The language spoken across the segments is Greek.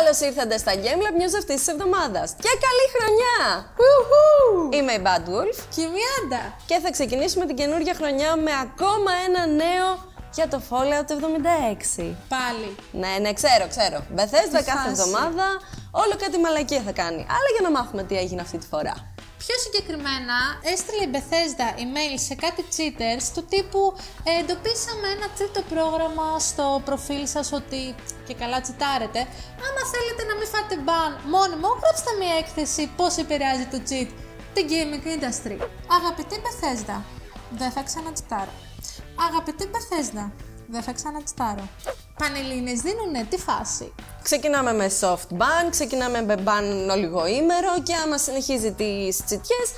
Καλώς ήρθατε στα Game Lab News αυτής της εβδομάδας. Και καλή χρονιά! Είμαι η Bad Wolf και η Μιάντα. Και θα ξεκινήσουμε την καινούργια χρονιά με ακόμα ένα νέο για το Fallout 76. Πάλι. Ναι, ξέρω. Bethesda κάθε εβδομάδα όλο κάτι μαλακία θα κάνει. Αλλά για να μάθουμε τι έγινε αυτή τη φορά. Πιο συγκεκριμένα, έστειλε η Bethesda email σε κάτι cheaters του τύπου εντοπίσαμε ένα τρίτο πρόγραμμα στο προφίλ σας ότι και καλά τσιτάρετε. Άμα θέλετε να μην φάτε ban μόνιμο, γράψτε μια έκθεση πώς επηρεάζει το cheat την gaming industry. Αγαπητή Bethesda, δεν θα ξανατσιτάρω. Αγαπητή Bethesda, δεν θα ξανατσιτάρω. Πανελλήνες δίνουνε τη φάση. Ξεκινάμε με soft ban, ξεκινάμε με ban ολιγοήμερο και άμα συνεχίζει τις τσιτιές,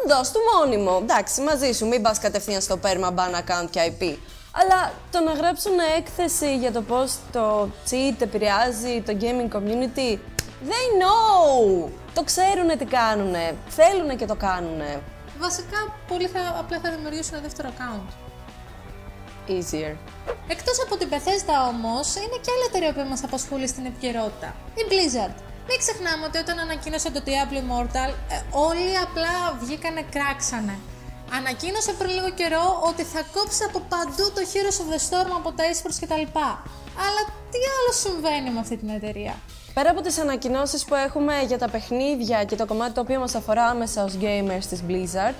δώσ' του μόνιμο. Εντάξει, μαζί σου, μην πας κατευθείαν στο perma ban account και IP. Αλλά το να γράψουν έκθεση για το πώς το cheat επηρεάζει το gaming community, they know! Το ξέρουνε τι κάνουνε, θέλουνε και το κάνουνε. Βασικά, πολλοί απλά θα δημιουργήσουν ένα δεύτερο account. Easier. Εκτός από την Bethesda όμως, είναι και άλλη εταιρεία που μας απασχολεί στην επικαιρότητα. Η Blizzard. Μην ξεχνάμε ότι όταν ανακοίνωσε το Diablo Immortal, όλοι απλά βγήκανε κράξανε. Ανακοίνωσε πριν λίγο καιρό ότι θα κόψει από παντού το Heroes of the Storm από τα eSports κτλ. Αλλά τι άλλο συμβαίνει με αυτή την εταιρεία? Πέρα από τις ανακοινώσεις που έχουμε για τα παιχνίδια και το κομμάτι το οποίο μας αφορά άμεσα ως gamers της Blizzard,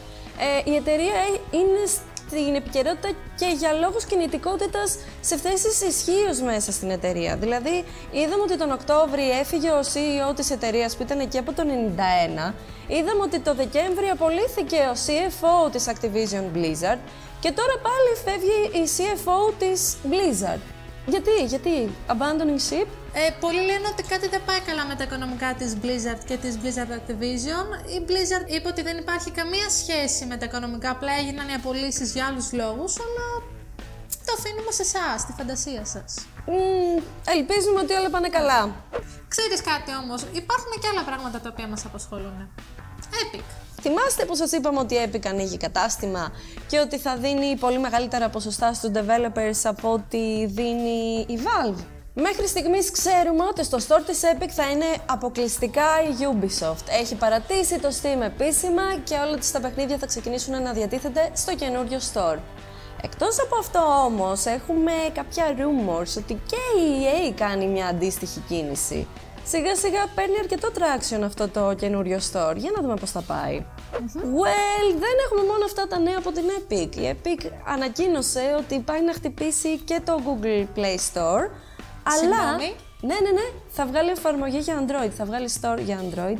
η εταιρεία είναι στην επικαιρότητα και για λόγους κινητικότητας σε θέσεις ισχύως μέσα στην εταιρεία. Δηλαδή, είδαμε ότι τον Οκτώβρη έφυγε ο CEO της εταιρείας που ήταν εκεί από το 91. Είδαμε ότι το Δεκέμβρη απολύθηκε ο CFO της Activision Blizzard και τώρα πάλι φεύγει η CFO της Blizzard. Γιατί, abandoning ship? Πολλοί λένε ότι κάτι δεν πάει καλά με τα οικονομικά της Blizzard και της Blizzard Activision. Η Blizzard είπε ότι δεν υπάρχει καμία σχέση με τα οικονομικά, απλά έγιναν οι απολύσεις για άλλους λόγους, αλλά το αφήνουμε σε εσάς, στη φαντασία σας. Ελπίζουμε ότι όλα πάνε καλά. Ξέρεις κάτι όμως, υπάρχουν και άλλα πράγματα τα οποία μας απασχολούν. Epic. Θυμάστε που σας είπαμε ότι η Epic ανοίγει κατάστημα και ότι θα δίνει πολύ μεγαλύτερα ποσοστά στους developers από ό,τι δίνει η Valve? Μέχρι στιγμής ξέρουμε ότι στο store της Epic θα είναι αποκλειστικά η Ubisoft. Έχει παρατήσει το Steam επίσημα και όλα τις τα παιχνίδια θα ξεκινήσουν να διατίθεται στο καινούριο store. Εκτός από αυτό όμως έχουμε κάποια rumors ότι και η EA κάνει μια αντίστοιχη κίνηση. Σιγά σιγά παίρνει αρκετό traction αυτό το καινούριο store. Για να δούμε πώς θα πάει. Well, δεν έχουμε μόνο αυτά τα νέα από την Epic. Η Epic ανακοίνωσε ότι πάει να χτυπήσει και το Google Play Store. Αλλά, ναι, θα βγάλει εφαρμογή για Android, θα βγάλει store για Android.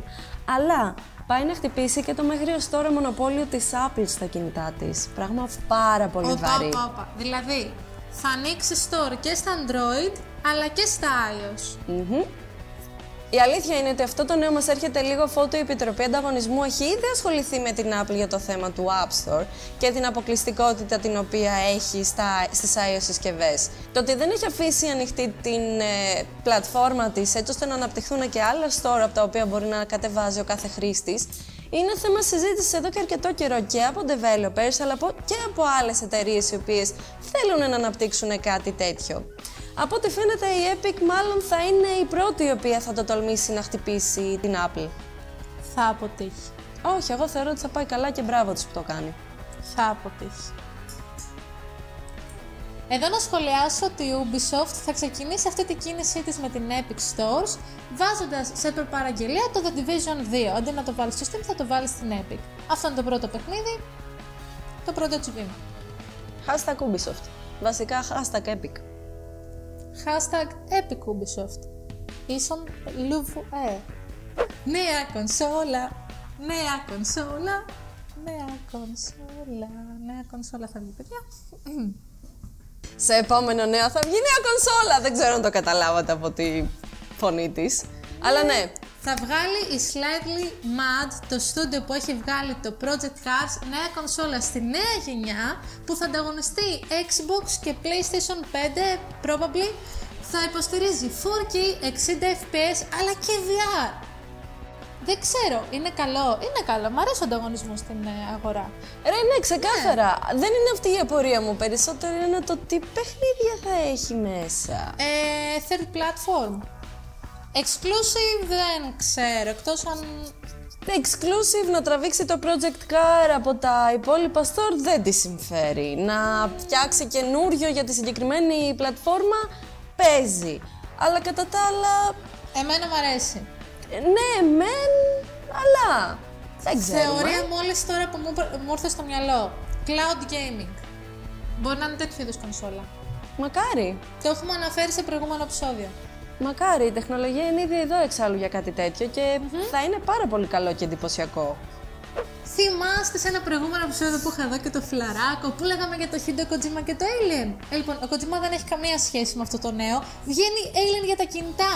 Αλλά πάει να χτυπήσει και το μεγρίο store μονοπόλιο της Apple στα κινητά της. Πράγμα πάρα πολύ βαρύ. Δηλαδή, θα ανοίξει store και στα Android, αλλά και στα iOS. Η αλήθεια είναι ότι αυτό το νέο μας έρχεται λίγο αφότου η Επιτροπή Ανταγωνισμού έχει ήδη ασχοληθεί με την Apple για το θέμα του App Store και την αποκλειστικότητα την οποία έχει στις iOS συσκευές. Το ότι δεν έχει αφήσει ανοιχτή την πλατφόρμα της έτσι ώστε να αναπτυχθούν και άλλα store από τα οποία μπορεί να κατεβάζει ο κάθε χρήστης είναι θέμα συζήτησης εδώ και αρκετό καιρό και από developers αλλά και από άλλες εταιρείες οι οποίες θέλουν να αναπτύξουν κάτι τέτοιο. Από ό,τι φαίνεται η Epic μάλλον θα είναι η πρώτη η οποία θα το τολμήσει να χτυπήσει την Apple. Θα αποτύχει. Όχι, εγώ θεωρώ ότι θα πάει καλά και μπράβο της που το κάνει. Θα αποτύχει. Εδώ να σχολιάσω ότι η Ubisoft θα ξεκινήσει αυτή την κίνησή της με την Epic Stores βάζοντας σε προπαραγγελία το The Division 2. Αντί να το βάλει στο Steam θα το βάλει στην Epic. Αυτό είναι το πρώτο παιχνίδι, το πρώτο του βήμα. Hashtag Ubisoft. Βασικά hashtag Epic. Hashtag Epic Ubisoft. Ίσον Louvre. Νέα κονσόλα, νέα κονσόλα, νέα κονσόλα. Νέα κονσόλα θα βγει, παιδιά. Σε επόμενο νέο θα βγει νέα κονσόλα. Δεν ξέρω αν το καταλάβατε από τη φωνή της. Αλλά ναι. Θα βγάλει η Slightly Mad, το στούντιο που έχει βγάλει το Project Cars, νέα κονσόλα στη νέα γενιά που θα ανταγωνιστεί Xbox και PlayStation 5, probably. Θα υποστηρίζει 4K, 60 FPS, αλλά και VR. Δεν ξέρω, είναι καλό. Είναι καλό, μου αρέσει ο ανταγωνισμός στην αγορά. Ναι, ξεκάθαρα. Δεν είναι αυτή η απορία μου. Περισσότερο είναι το τι παιχνίδια θα έχει μέσα. Third platform. Exclusive δεν ξέρω, εκτός αν... Exclusive να τραβήξει το Project Car από τα υπόλοιπα store δεν τη συμφέρει. Να φτιάξει καινούριο για τη συγκεκριμένη πλατφόρμα παίζει. Αλλά κατά τα άλλα... Εμένα μου αρέσει. Ναι, μεν, αλλά δεν ξέρω. Θεωρία μόλις τώρα που μου ήρθε στο μυαλό. Cloud Gaming. Μπορεί να είναι τέτοιο είδους κονσόλα. Μακάρι. Το έχουμε αναφέρει σε προηγούμενο επεισόδιο. Μακάρι, η τεχνολογία είναι ήδη εδώ εξάλλου για κάτι τέτοιο και θα είναι πάρα πολύ καλό και εντυπωσιακό. Θυμάστε σε ένα προηγούμενο επεισόδιο που είχα εδώ και το φλαράκο που λέγαμε για το Hideo Kojima και το Alien. Λοιπόν, ο Kojima δεν έχει καμία σχέση με αυτό το νέο. Βγαίνει Alien για τα κινητά.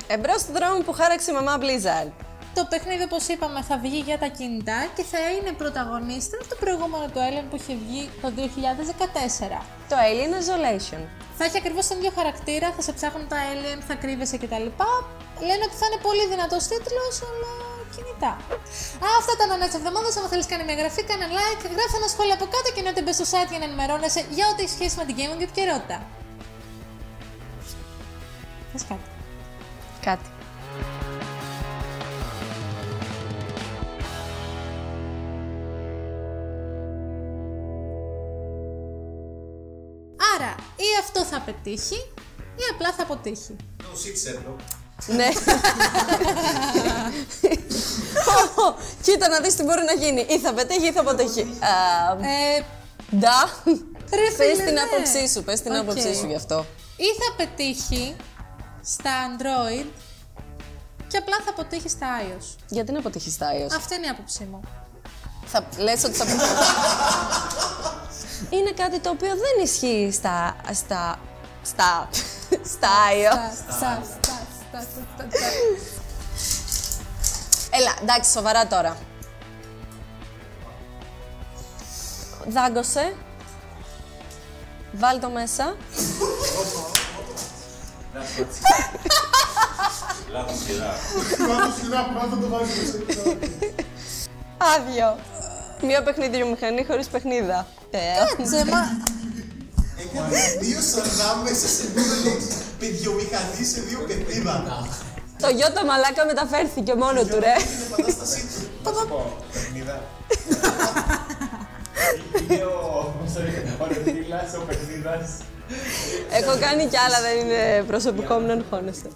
Εμπρός στον δρόμο που χάραξε η μαμά Blizzard. Το παιχνίδι, όπως είπαμε, θα βγει για τα κινητά και θα είναι πρωταγωνίστρια το προηγούμενο του Alien που είχε βγει το 2014. Το Alien Isolation. Θα έχει ακριβώς τον ίδιο χαρακτήρα, θα σε ψάχνουν τα Alien, θα κρύβεσαι κτλ. Λένε ότι θα είναι πολύ δυνατός τίτλος, αλλά κινητά. Αυτά ήταν τα νέα της εβδομάδας. Αν θέλεις κάνει μια εγγραφή, κάνε like, γράφει ένα σχόλιο από κάτω και εννοείται μπες στο site για να ενημερώνεσαι για ό,τι έχει σχέση με την gaming επικαιρότητα. Θες κάτι? Κάτι. Άρα, ή αυτό θα πετύχει, ή απλά θα αποτύχει. Ναι. Κοίτα να δεις τι μπορεί να γίνει. Ή θα πετύχει ή θα αποτύχει. Ντα. Πες την άποψή σου, πες την άποψή σου γι' αυτό. Ή θα πετύχει στα Android και απλά θα αποτύχει στα iOS. Γιατί να αποτύχει στα iOS? Αυτή είναι η άποψή μου. Θα λες ότι θα... Είναι κάτι το οποίο δεν ισχύει στα iOS. Έλα, εντάξει, σοβαρά τώρα. Δάγκωσε. Βάλ' το μέσα. Λάθος σειρά. Λάθος σειρά, πάντα το βάζεις μέσα. Άδειο. Μία παιχνιδιομηχανή χωρίς παιχνίδα. Κάτσε, μα... Έκανε 2 σαρδά μέσα σε 2 λέξεις. Παιδιομηχανή σε 2 παιχνίδα. Το γιο το μαλάκα μεταφέρθηκε μόνο του, ρε. Είναι επανάστασή του. Να σου πω, παιχνίδα. Είναι ο Ρετήλας, ο παιχνίδας. Έχω κάνει κι άλλα, δεν είναι προσωπικό μου να αγχώνεσαι.